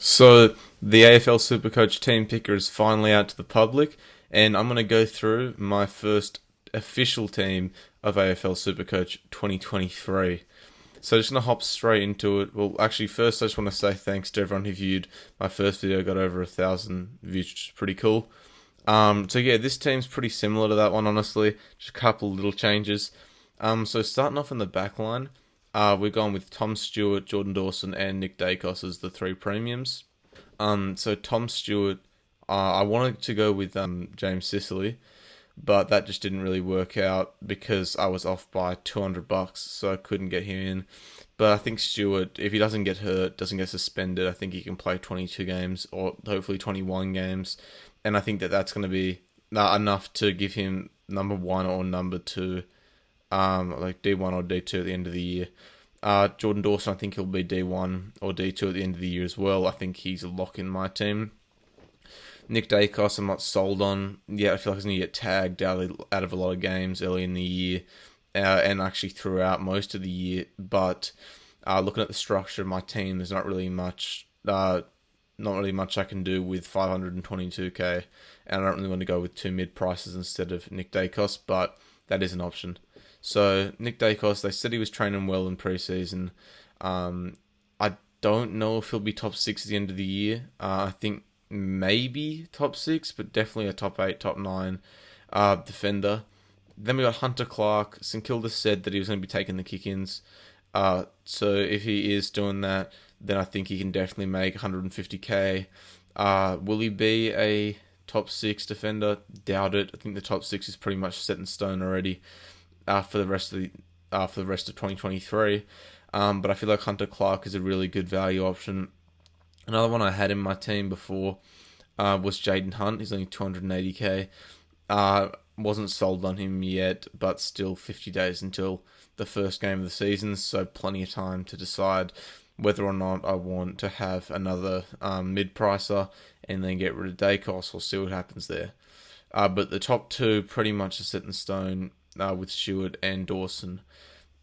So the AFL SuperCoach team picker is finally out to the public, and I'm going to go through my first official team of AFL SuperCoach 2023. So just going to hop straight into it. Well, actually, first I just want to say thanks to everyone who viewed my first video. Got over 1,000 views, which is pretty cool. So yeah, this team's pretty similar to that one, honestly. Just a couple little changes. So starting off in the backline, we're going with Tom Stewart, Jordan Dawson, and Nick Dacos as the three premiums. So Tom Stewart, I wanted to go with James Sicily, but that just didn't really work out because I was off by $200, so I couldn't get him in. But I think Stewart, if he doesn't get hurt, doesn't get suspended, I think he can play 22 games or hopefully 21 games, and I think that that's going to be enough to give him number one or number two, like D1 or D2 at the end of the year. Jordan Dawson, I think he'll be D1 or D2 at the end of the year as well. I think he's a lock in my team. Nick Dacos, I'm not sold on. Yeah, I feel like he's going to get tagged out of a lot of games early in the year, and actually throughout most of the year. But looking at the structure of my team, there's not really much I can do with 522k, and I don't really want to go with two mid prices instead of Nick Dacos, but that is an option. So Nick Dacos, they said he was training well in preseason. I don't know if he'll be top 6 at the end of the year. I think maybe top 6, but definitely a top 8, top 9 defender. Then we got Hunter Clark. St Kilda said that he was going to be taking the kick-ins. So if he is doing that, then I think he can definitely make 150k. Will he be a top 6 defender? Doubt it. I think the top 6 is pretty much set in stone already for the rest of 2023. But I feel like Hunter Clark is a really good value option. Another one I had in my team before was Jaden Hunt. He's only 280k. Wasn't sold on him yet, but still 50 days until the first game of the season, so plenty of time to decide whether or not I want to have another mid-pricer and then get rid of Dacos. We'll see what happens there. But the top two pretty much are set in stone with Stewart and Dawson.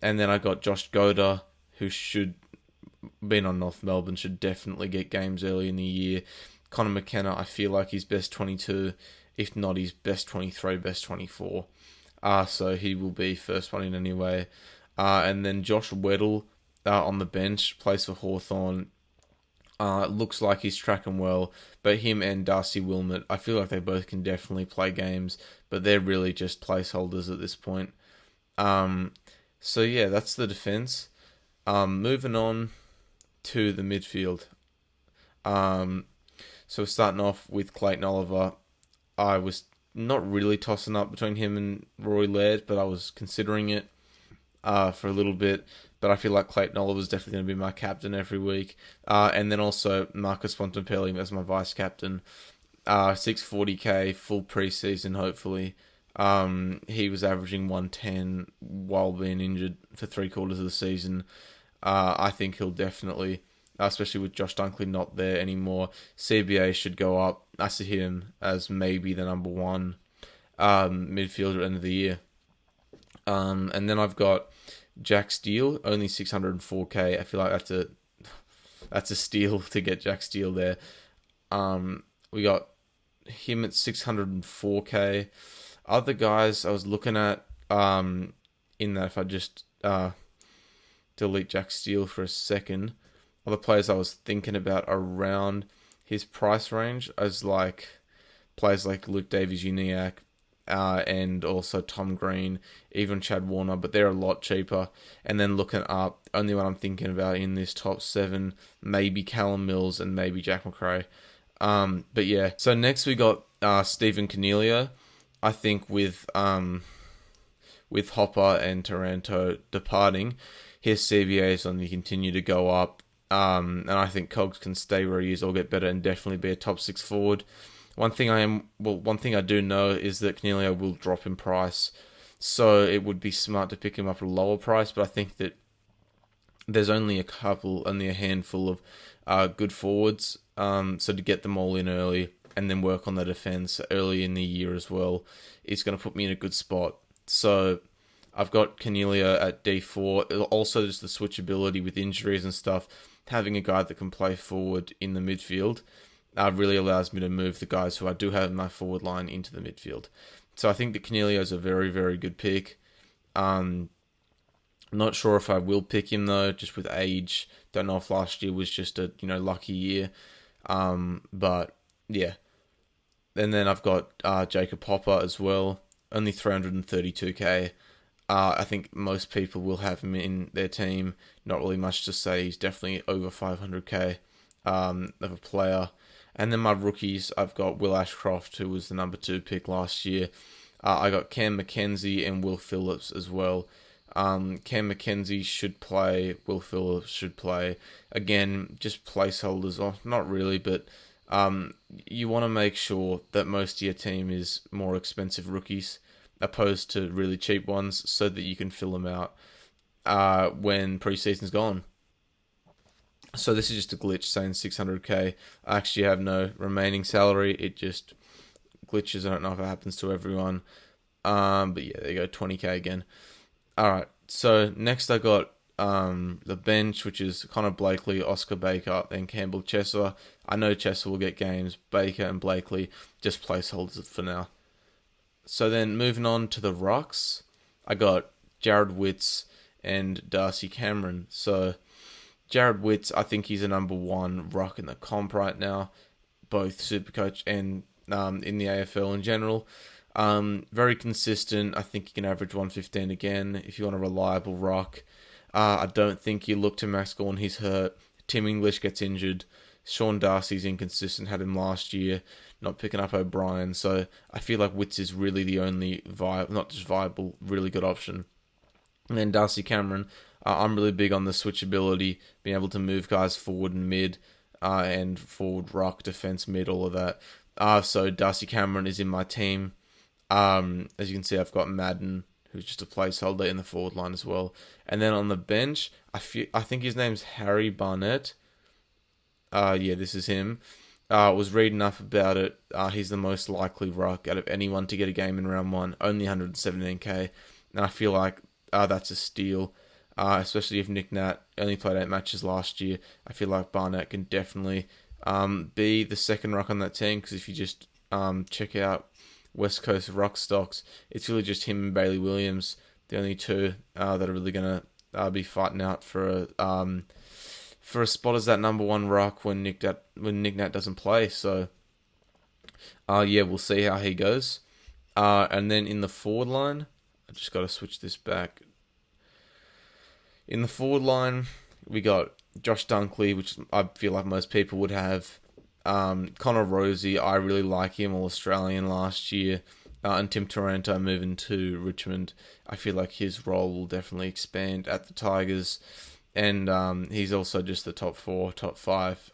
And then I got Josh Goda, who should, being on North Melbourne, should definitely get games early in the year. Connor McKenna, I feel like he's best 22, if not he's best 23, best 24. So he will be first one in anyway. And then Josh Weddle on the bench, plays for Hawthorn. Looks like he's tracking well, but him and Darcy Wilmot, I feel like they both can definitely play games, but they're really just placeholders at this point. So yeah, that's the defense. Moving on to the midfield. So starting off with Clayton Oliver, I was not really tossing up between him and Rory Laird, but I was considering it for a little bit. But I feel like Clayton Oliver is definitely going to be my captain every week. And then also Marcus Bontempelli as my vice captain. 640k, full preseason, hopefully. He was averaging 110 while being injured for 3/4 of the season. I think he'll definitely, especially with Josh Dunkley not there anymore, CBA should go up. I see him as maybe the number one midfielder at the end of the year. And then I've got Jack Steele, only 604k. I feel like that's a steal to get Jack Steele there. We got him at 604k. Other guys I was looking at in that, if I just delete Jack Steele for a second, other players I was thinking about around his price range as like players like Luke Davies-Uniacke, and also Tom Green, even Chad Warner, but they're a lot cheaper. And then looking up, only one I'm thinking about in this top 7, maybe Callum Mills and maybe Jack McRae. But yeah, so next we got Stephen Cornelio. I think with Hopper and Taranto departing, his CBA is only continue to go up. And I think Cogs can stay where he is or get better and definitely be a top 6 forward. One thing I do know is that Cornelio will drop in price, so it would be smart to pick him up at a lower price, but I think that there's only a handful of good forwards, so to get them all in early and then work on the defense early in the year as well is going to put me in a good spot. So I've got Cornelio at D4. Also, just the switchability with injuries and stuff having a guy that can play forward in the midfield really allows me to move the guys who I do have in my forward line into the midfield. So I think that Canelio is a very, very good pick. Not sure if I will pick him though, just with age. Don't know if last year was just a lucky year. But yeah. And then I've got Jacob Popper as well, only 332k. I think most people will have him in their team. Not really much to say. He's definitely over 500k of a player. And then my rookies, I've got Will Ashcroft, who was the number 2 pick last year. I got Cam McKenzie and Will Phillips as well. Cam McKenzie should play. Will Phillips should play. Again, just placeholders. Or not really, but you want to make sure that most of your team is more expensive rookies opposed to really cheap ones, so that you can fill them out when preseason's gone. So this is just a glitch saying 600k. I actually have no remaining salary. It just glitches. I don't know if it happens to everyone. But yeah, there you go, 20k again. Alright, so next I got the bench, which is Connor Blakely, Oscar Baker, and Campbell Chesser. I know Chesser will get games. Baker and Blakely, just placeholders for now. So then moving on to the rucks, I got Jared Witts and Darcy Cameron. So Jared Witts, I think he's a number 1 ruck in the comp right now, both SuperCoach and in the AFL in general. Very consistent. I think he can average 115 again if you want a reliable ruck. I don't think you look to Max Gawn, he's hurt. Tim English gets injured. Sean Darcy's inconsistent, had him last year, not picking up O'Brien. So I feel like Witts is really the only viable, really good option. And then Darcy Cameron, I'm really big on the switchability, being able to move guys forward and mid, and forward, ruck, defense, mid, all of that. So Darcy Cameron is in my team. As you can see, I've got Madden, who's just a placeholder in the forward line as well. And then on the bench, I think his name's Harry Barnett. Yeah, this is him. Was reading up about it. He's the most likely ruck out of anyone to get a game in round 1. Only 117k. And I feel like that's a steal. Especially if Nick Nat only played 8 matches last year. I feel like Barnett can definitely be the second ruck on that team. Because if you just check out West Coast ruck stocks, it's really just him and Bailey Williams, the only 2 that are really going to be fighting out for a spot as that number 1 ruck when Nick Nat doesn't play. So yeah, we'll see how he goes. And then in the forward line, I just got to switch this back. In the forward line, we got Josh Dunkley, which I feel like most people would have. Connor Rosie, I really like him, All-Australian last year. And Tim Taranto moving to Richmond. I feel like his role will definitely expand at the Tigers. And he's also just the top 4, top 5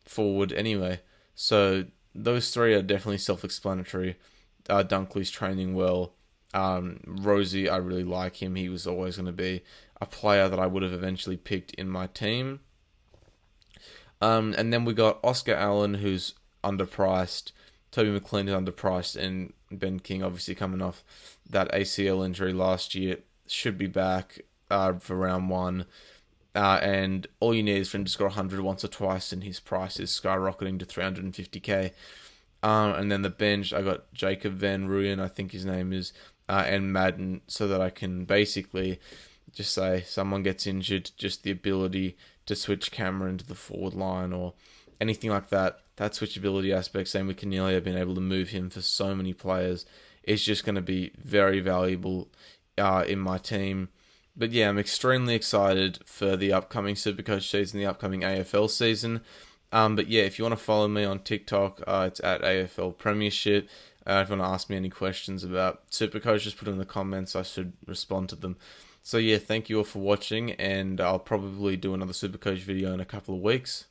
forward anyway. So those 3 are definitely self-explanatory. Dunkley's training well. Rosie, I really like him. He was always going to be a player that I would have eventually picked in my team. And then we got Oscar Allen, who's underpriced. Toby McLean is underpriced. And Ben King, obviously coming off that ACL injury last year, should be back for round 1. And all you need is for him to score 100 once or twice, and his price is skyrocketing to 350k. And then the bench, I got Jacob Van Rooyen, I think his name is, and Madden, so that I can basically just say someone gets injured, just the ability to switch Cameron to the forward line or anything like that. That switchability aspect, same with Canelio, being able to move him for so many players, is just going to be very valuable in my team. But yeah, I'm extremely excited for the upcoming SuperCoach season, the upcoming AFL season. But yeah, if you want to follow me on TikTok, it's at AFL Premiership. If you want to ask me any questions about SuperCoach, just put them in the comments. I should respond to them. So yeah, thank you all for watching, and I'll probably do another SuperCoach video in a couple of weeks.